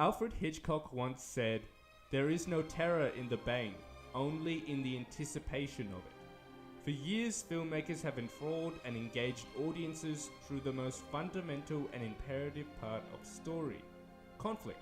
Alfred Hitchcock once said, "There is no terror in the bang, only in the anticipation of it." For years, filmmakers have enthralled and engaged audiences through the most fundamental and imperative part of story, conflict.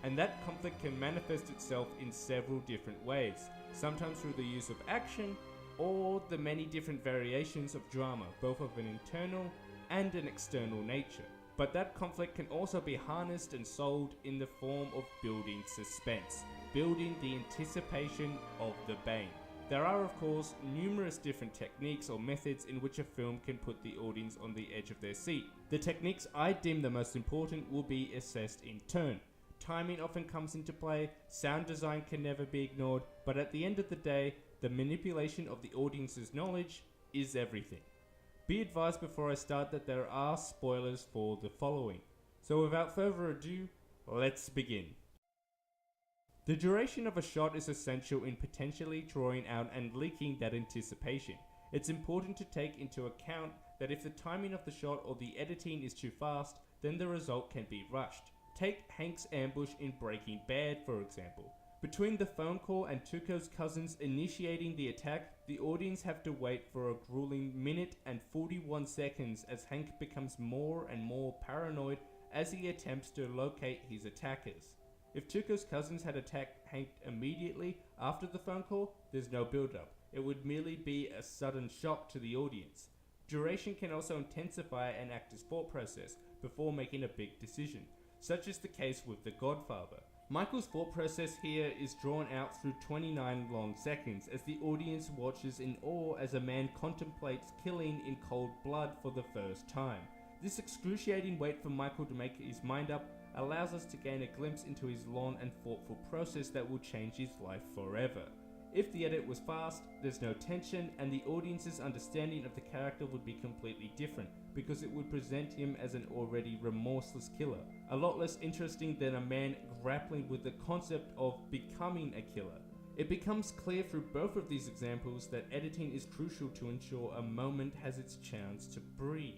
And that conflict can manifest itself in several different ways, sometimes through the use of action, or the many different variations of drama, both of an internal and an external nature. But that conflict can also be harnessed and sold in the form of building suspense, building the anticipation of the bang. There are, of course, numerous different techniques or methods in which a film can put the audience on the edge of their seat. The techniques I deem the most important will be assessed in turn. Timing often comes into play, sound design can never be ignored, but at the end of the day, the manipulation of the audience's knowledge is everything. Be advised before I start that there are spoilers for the following. So without further ado, let's begin. The duration of a shot is essential in potentially drawing out and leaking that anticipation. It's important to take into account that if the timing of the shot or the editing is too fast, then the result can be rushed. Take Hank's ambush in Breaking Bad, for example. Between the phone call and Tuco's cousins initiating the attack, the audience have to wait for a grueling minute and 41 seconds as Hank becomes more and more paranoid as he attempts to locate his attackers. If Tuco's cousins had attacked Hank immediately after the phone call, there's no build-up. It would merely be a sudden shock to the audience. Duration can also intensify an actor's thought process before making a big decision, such is the case with The Godfather. Michael's thought process here is drawn out through 29 long seconds as the audience watches in awe as a man contemplates killing in cold blood for the first time. This excruciating wait for Michael to make his mind up allows us to gain a glimpse into his long and thoughtful process that will change his life forever. If the edit was fast, there's no tension, and the audience's understanding of the character would be completely different, because it would present him as an already remorseless killer, a lot less interesting than a man grappling with the concept of becoming a killer. It becomes clear through both of these examples that editing is crucial to ensure a moment has its chance to breathe.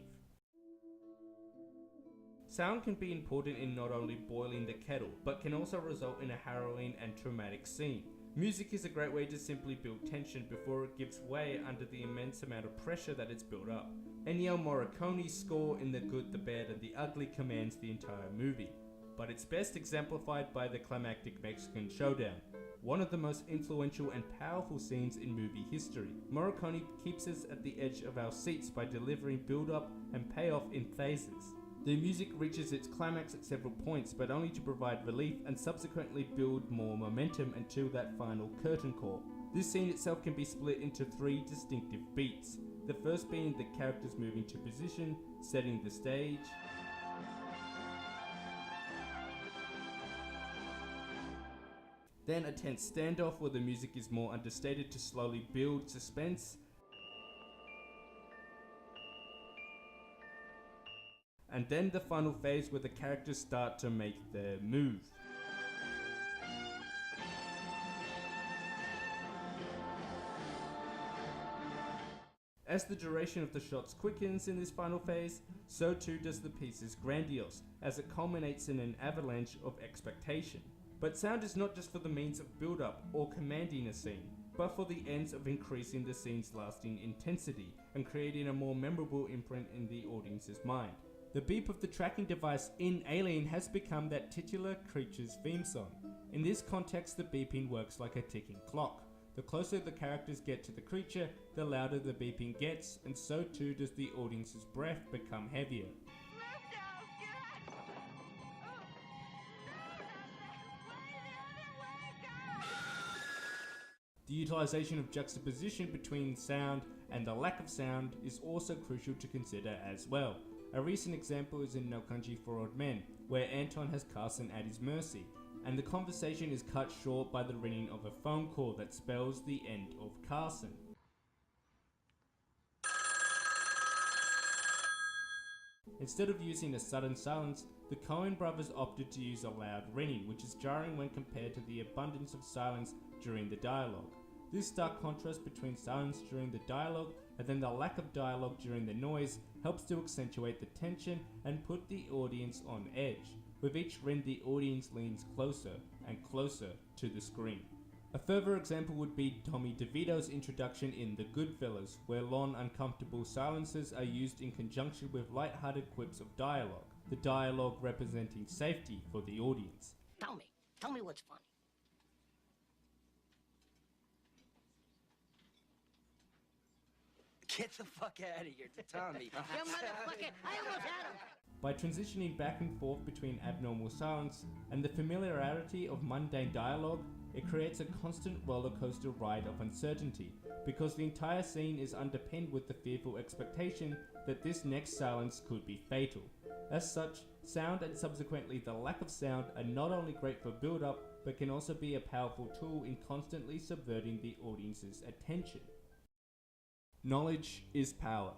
Sound can be important in not only boiling the kettle, but can also result in a harrowing and traumatic scene. Music is a great way to simply build tension before it gives way under the immense amount of pressure that it's built up. Ennio Morricone's score in The Good, the Bad and the Ugly commands the entire movie, but it's best exemplified by the climactic Mexican showdown, one of the most influential and powerful scenes in movie history. Morricone keeps us at the edge of our seats by delivering build-up and payoff in phases. The music reaches its climax at several points, but only to provide relief and subsequently build more momentum until that final curtain call. This scene itself can be split into 3 distinctive beats, the first being the characters moving to position, setting the stage, then a tense standoff where the music is more understated to slowly build suspense, and then the final phase where the characters start to make their move. As the duration of the shots quickens in this final phase, so too does the piece's grandiose, as it culminates in an avalanche of expectation. But sound is not just for the means of build-up or commanding a scene, but for the ends of increasing the scene's lasting intensity and creating a more memorable imprint in the audience's mind. The beep of the tracking device in Alien has become that titular creature's theme song. In this context, the beeping works like a ticking clock. The closer the characters get to the creature, the louder the beeping gets, and so too does the audience's breath become heavier. The utilization of juxtaposition between sound and the lack of sound is also crucial to consider as well. A recent example is in No Country for Old Men, where Anton has Carson at his mercy, and the conversation is cut short by the ringing of a phone call that spells the end of Carson. Instead of using a sudden silence, the Cohen Brothers opted to use a loud ringing, which is jarring when compared to the abundance of silence during the dialogue. This stark contrast between silence during the dialogue and then the lack of dialogue during the noise helps to accentuate the tension and put the audience on edge. With each rend the audience leans closer and closer to the screen. A further example would be Tommy DeVito's introduction in The Goodfellas, where long uncomfortable silences are used in conjunction with light-hearted quips of dialogue, the dialogue representing safety for the audience. Tell me what's funny. Get the fuck out of here, Tommy. You motherfucker, I almost had him. By transitioning back and forth between abnormal silence and the familiarity of mundane dialogue, it creates a constant roller coaster ride of uncertainty, because the entire scene is underpinned with the fearful expectation that this next silence could be fatal. As such, sound and subsequently the lack of sound are not only great for build-up, but can also be a powerful tool in constantly subverting the audience's attention. Knowledge is power.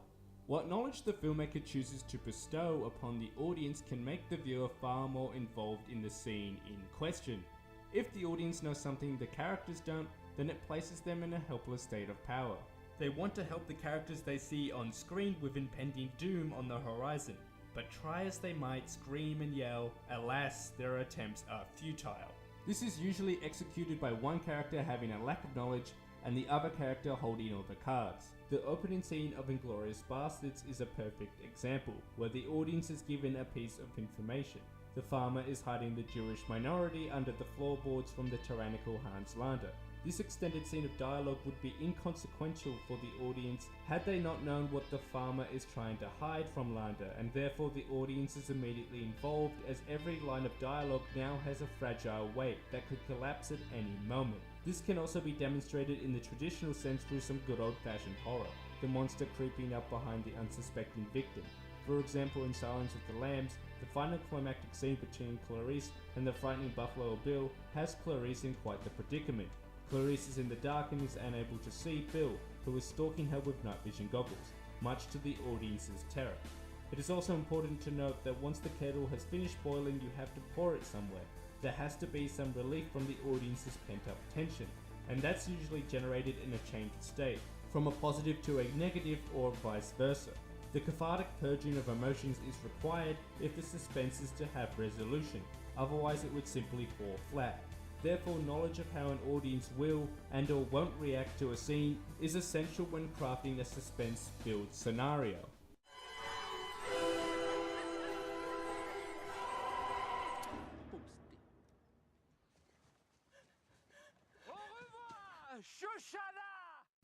What knowledge the filmmaker chooses to bestow upon the audience can make the viewer far more involved in the scene in question. If the audience knows something the characters don't, then it places them in a helpless state of power. They want to help the characters they see on screen with impending doom on the horizon, but try as they might scream and yell, alas, their attempts are futile. This is usually executed by one character having a lack of knowledge and the other character holding all the cards. The opening scene of Inglourious Basterds is a perfect example, where the audience is given a piece of information. The farmer is hiding the Jewish minority under the floorboards from the tyrannical Hans Lander. This extended scene of dialogue would be inconsequential for the audience had they not known what the farmer is trying to hide from Lander, and therefore the audience is immediately involved, as every line of dialogue now has a fragile weight that could collapse at any moment. This can also be demonstrated in the traditional sense through some good old-fashioned horror, the monster creeping up behind the unsuspecting victim. For example, in Silence of the Lambs, the final climactic scene between Clarice and the frightening Buffalo Bill has Clarice in quite the predicament. Clarice is in the dark and is unable to see Bill, who is stalking her with night vision goggles, much to the audience's terror. It is also important to note that once the kettle has finished boiling, you have to pour it somewhere. There has to be some relief from the audience's pent-up tension, and that's usually generated in a changed state, from a positive to a negative or vice versa. The cathartic purging of emotions is required if the suspense is to have resolution, otherwise it would simply fall flat. Therefore, knowledge of how an audience will and or won't react to a scene is essential when crafting a suspense-filled scenario.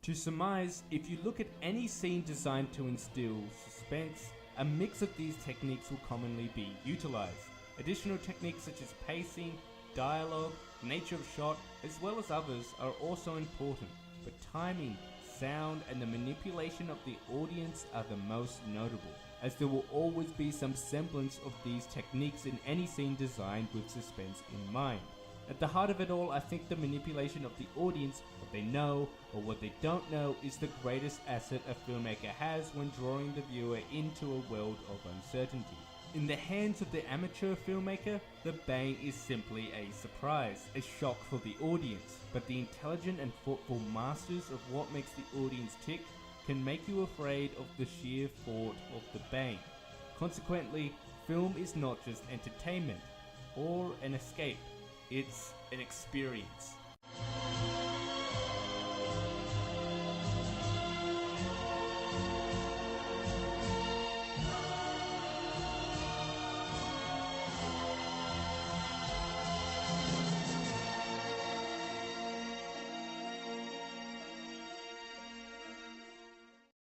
To surmise, if you look at any scene designed to instill suspense, a mix of these techniques will commonly be utilized. Additional techniques such as pacing, dialogue, nature of shot, as well as others are also important, but timing, sound, and the manipulation of the audience are the most notable, as there will always be some semblance of these techniques in any scene designed with suspense in mind. At the heart of it all, I think the manipulation of the audience, what they know or what they don't know, is the greatest asset a filmmaker has when drawing the viewer into a world of uncertainty. In the hands of the amateur filmmaker, the bang is simply a surprise, a shock for the audience, but the intelligent and thoughtful masters of what makes the audience tick can make you afraid of the sheer thought of the bang. Consequently, film is not just entertainment or an escape, it's an experience.